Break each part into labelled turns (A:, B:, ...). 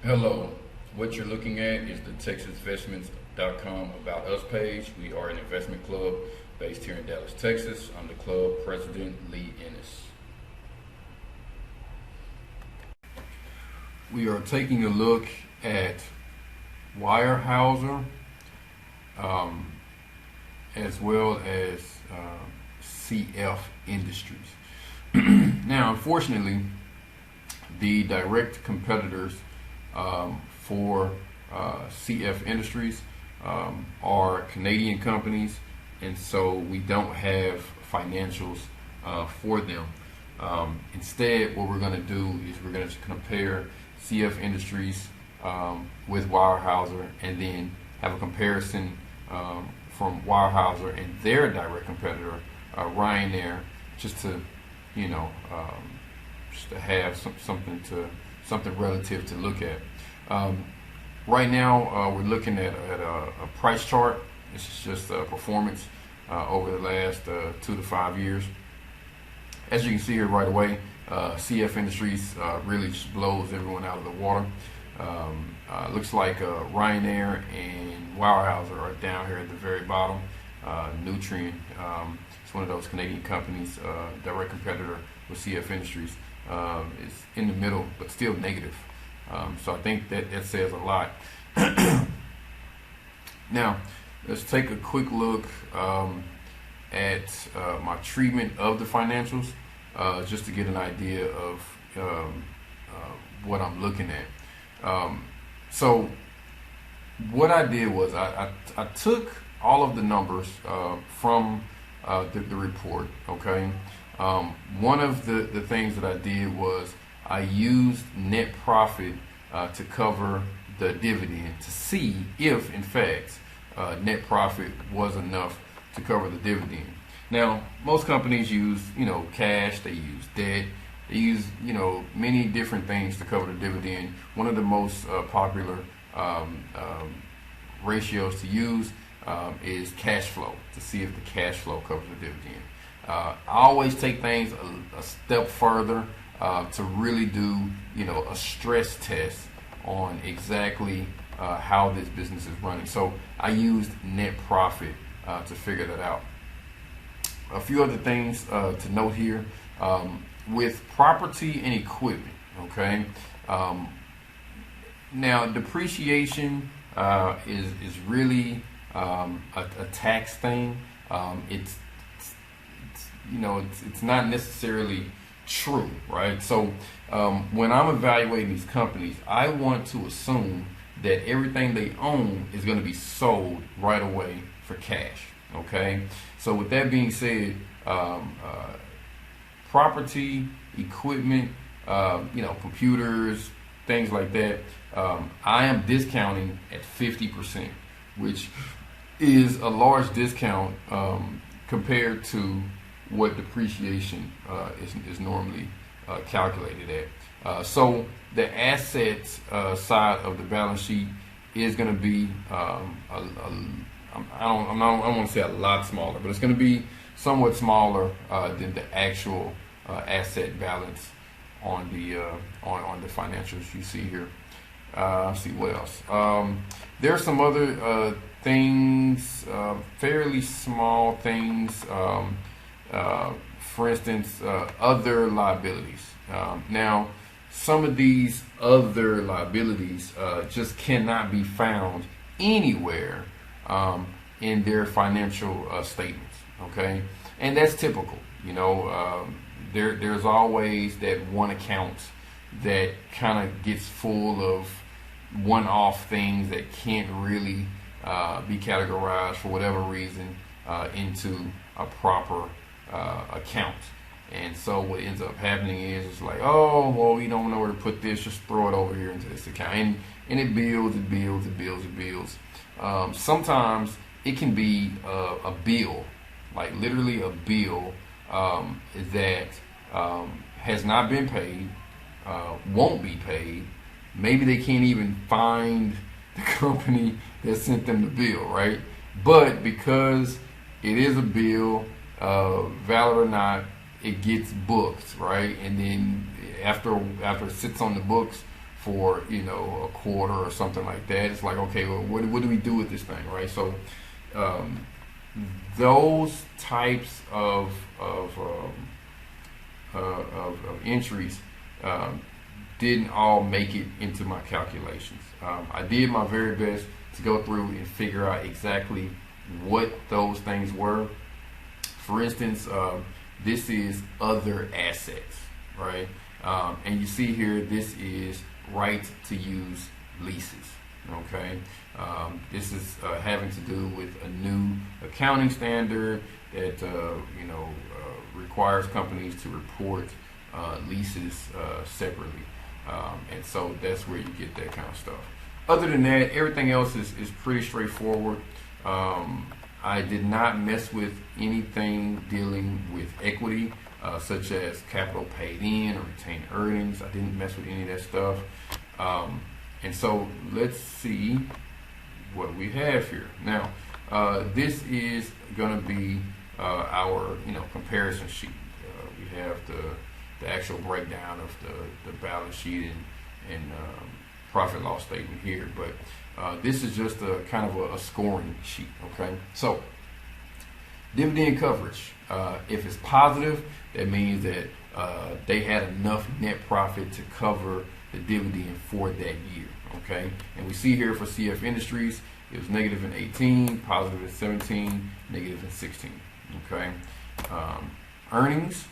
A: Hello. What you're looking at is the TexasVestments.com About Us page. We are an investment club based here in Dallas, Texas. I'm the club president, Lee Ennis. We are taking a look at Weyerhaeuser as well as CF Industries. Now, unfortunately, the direct competitors for CF Industries are Canadian companies, and so we don't have financials for them. Instead, what we're going to do is we're going to compare CF Industries with Weyerhaeuser, and then have a comparison from Weyerhaeuser and their direct competitor, Rayonier, just to just to have something relative to look at. Right now, we're looking at a price chart. This is just performance over the last 2 to 5 years. As you can see here right away, CF Industries really just blows everyone out of the water. Looks like Rayonier and Weyerhaeuser are down here at the very bottom. Nutrien, it's one of those Canadian companies, direct competitor with CF Industries, is in the middle, but still negative. So I think that says a lot. Now, let's take a quick look at my treatment of the financials, just to get an idea of what I'm looking at. So what I did was I took all of the numbers from the report, okay? One of the things that I did was I used net profit to cover the dividend to see if, in fact, net profit was enough to cover the dividend. Now, most companies use, cash, they use debt, they use, many different things to cover the dividend. One of the most popular ratios to use is cash flow, to see if the cash flow covers the dividend. I always take things a step further to really do, a stress test on exactly how this business is running. So I used net profit to figure that out. A few other things to note here with property and equipment. Okay, now depreciation is really a tax thing. It's not necessarily true, right? So when I'm evaluating these companies, I want to assume that everything they own is going to be sold right away for cash. Okay, so with that being said, property, equipment, computers, things like that, I am discounting at 50%, which is a large discount compared to what depreciation is normally calculated at. So the assets side of the balance sheet is going to be I don't want to say a lot smaller, but it's going to be somewhat smaller than the actual asset balance on the financials you see here. Let's see what else. There are some other things, fairly small things. For instance, other liabilities. Now, some of these other liabilities just cannot be found anywhere in their financial statements. Okay, and that's typical. There's always that one account that kind of gets full of one-off things that can't really be categorized for whatever reason into a proper account. And so what ends up happening is it's like, oh, well, we don't know where to put this, just throw it over here into this account. And it builds. Sometimes it can be a bill, like literally a bill that has not been paid, won't be paid. Maybe they can't even find the company that sent them the bill, right? But because it is a bill, valid or not, it gets booked, right? And then after it sits on the books for, you know, a quarter or something like that. It's like, okay, well, what do we do with this thing, right? So those types of entries didn't all make it into my calculations. I did my very best to go through and figure out exactly what those things were. For instance, this is other assets, right? And you see here, this is right to use leases, okay? This is having to do with a new accounting standard that requires companies to report leases separately, and so that's where you get that kind of stuff. Other than that, everything else is pretty straightforward. I did not mess with anything dealing with equity, such as capital paid in or retained earnings. I didn't mess with any of that stuff. And so let's see what we have here. Now, this is going to be our comparison sheet. We have the actual breakdown of the balance sheet and profit loss statement here, but this is just a kind of a scoring sheet. Okay, so dividend coverage, if it's positive, that means that they had enough net profit to cover the dividend for that year. Okay, and we see here for CF Industries, it was negative in 18, positive in 17, negative in 16. Okay, earnings,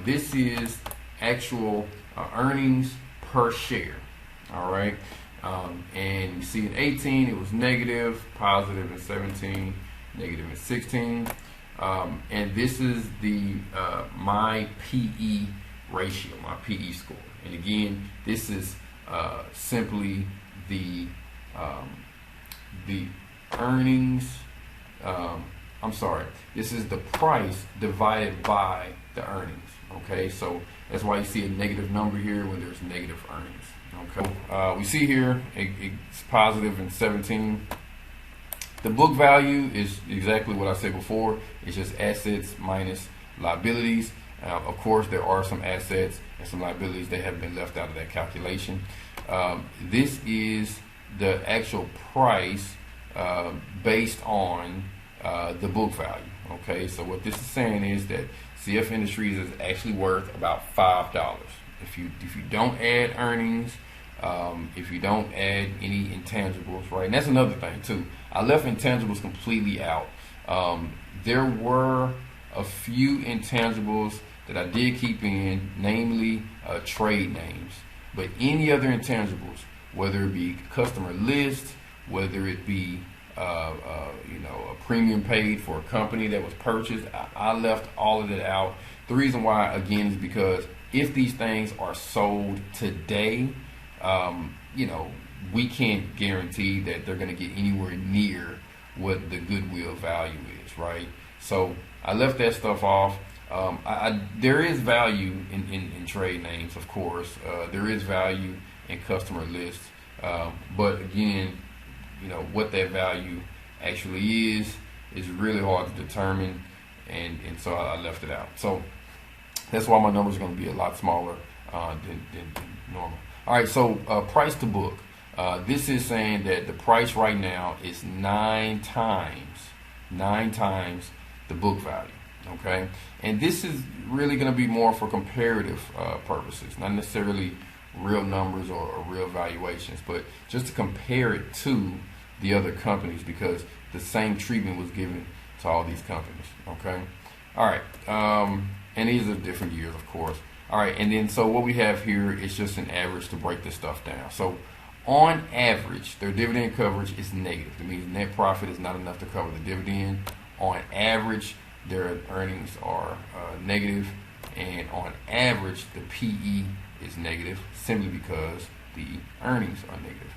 A: this is actual earnings per share. All right, and you see in 18 it was negative, positive in 17, negative in 16, and this is the my PE ratio, my PE score. And again, this is simply the earnings. This is the price divided by the earnings. Okay, so that's why you see a negative number here when there's negative earnings. Okay, we see here it's positive in 17. The book value is exactly what I said before. It's just assets minus liabilities. Of course, there are some assets and some liabilities that have been left out of that calculation. This is the actual price based on the book value. Okay, so what this is saying is that CF Industries is actually worth about $5. If you don't add earnings, if you don't add any intangibles, right? And that's another thing too. I left intangibles completely out. There were a few intangibles that I did keep in, namely trade names. But any other intangibles, whether it be customer list, whether it be a premium paid for a company that was purchased, I left all of that out. The reason why, again, is because if these things are sold today, we can't guarantee that they're going to get anywhere near what the goodwill value is, right? So I left that stuff off. There is value in trade names, of course. There is value in customer lists. But again, what that value actually is really hard to determine. And so I left it out. So that's why my numbers are going to be a lot smaller than normal. All right, so price to book. This is saying that the price right now is 9 times the book value. Okay, and this is really going to be more for comparative purposes, not necessarily real numbers or real valuations, but just to compare it to the other companies, because the same treatment was given to all these companies. Okay, all right, and these are different years, of course. All right, and then so what we have here is just an average to break this stuff down. So on average, their dividend coverage is negative. It means net profit is not enough to cover the dividend. On average, their earnings are negative, and on average, the PE is negative simply because the earnings are negative.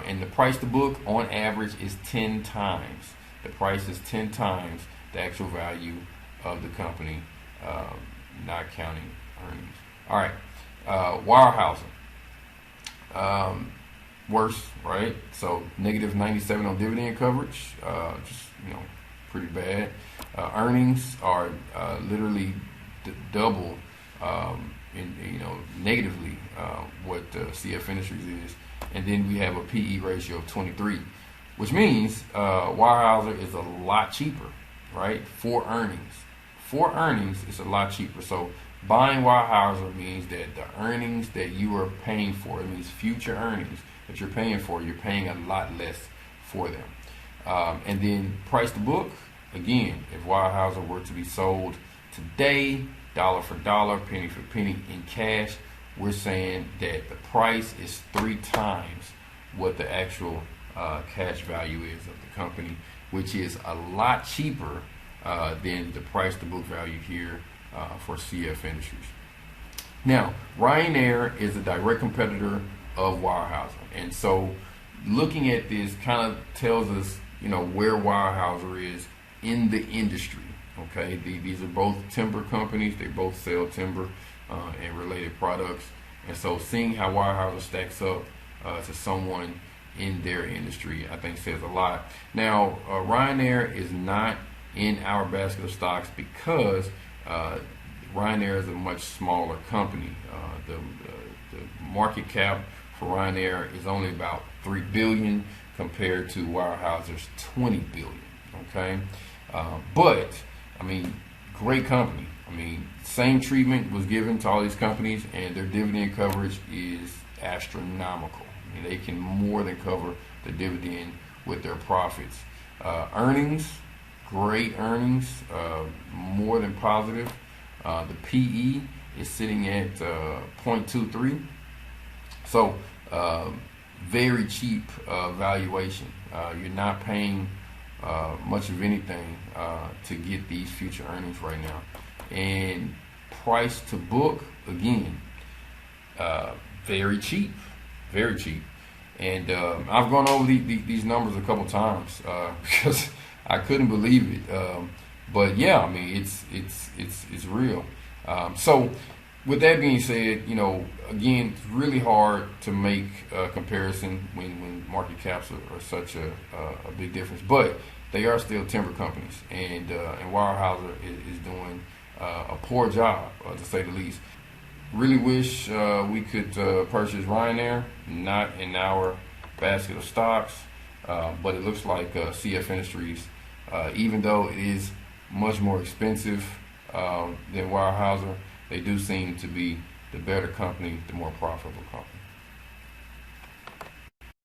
A: And the price to book on average is 10 times. The price is 10 times the actual value of the company, not counting earnings. All right, Weyerhaeuser. Worse, right? So negative 97 on dividend coverage, just pretty bad. Earnings are literally double negatively what CF Industries is. And then we have a PE ratio of 23, which means Weyerhaeuser is a lot cheaper, right? For earnings, it's a lot cheaper. So buying Weyerhaeuser means that the earnings that you are paying for, it means future earnings that you're paying for, you're paying a lot less for them. And then price to book, again, if Weyerhaeuser were to be sold today, dollar for dollar, penny for penny in cash, we're saying that the price is 3 times what the actual cash value is of the company, which is a lot cheaper than the price to book value here for CF Industries. Now, Rayonier is a direct competitor of Weyerhaeuser, and so looking at this kind of tells us, where Weyerhaeuser is in the industry. Okay, these are both timber companies. They both sell timber and related products, and so seeing how Weyerhaeuser stacks up to someone in their industry, I think says a lot. Now, Rayonier is not in our basket of stocks because Rayonier is a much smaller company. The market cap for Rayonier is only about $3 billion compared to Weyerhaeuser's $20 billion. Okay, but I mean, great company. I mean, same treatment was given to all these companies, and their dividend coverage is astronomical. I mean, they can more than cover the dividend with their profits. Earnings, great earnings, more than positive. The PE is sitting at 0.23. So very cheap valuation. You're not paying much of anything to get these future earnings right now. And price to book, again, very cheap, very cheap. And I've gone over these numbers a couple times because I couldn't believe it. But yeah, I mean, it's real. So with that being said, again, it's really hard to make a comparison when market caps are such a big difference. But they are still timber companies, and Weyerhaeuser is doing a poor job, to say the least. Really wish we could purchase Rayonier, not in our basket of stocks, but it looks like CF Industries, even though it is much more expensive than Weyerhaeuser, they do seem to be the better company, the more profitable company.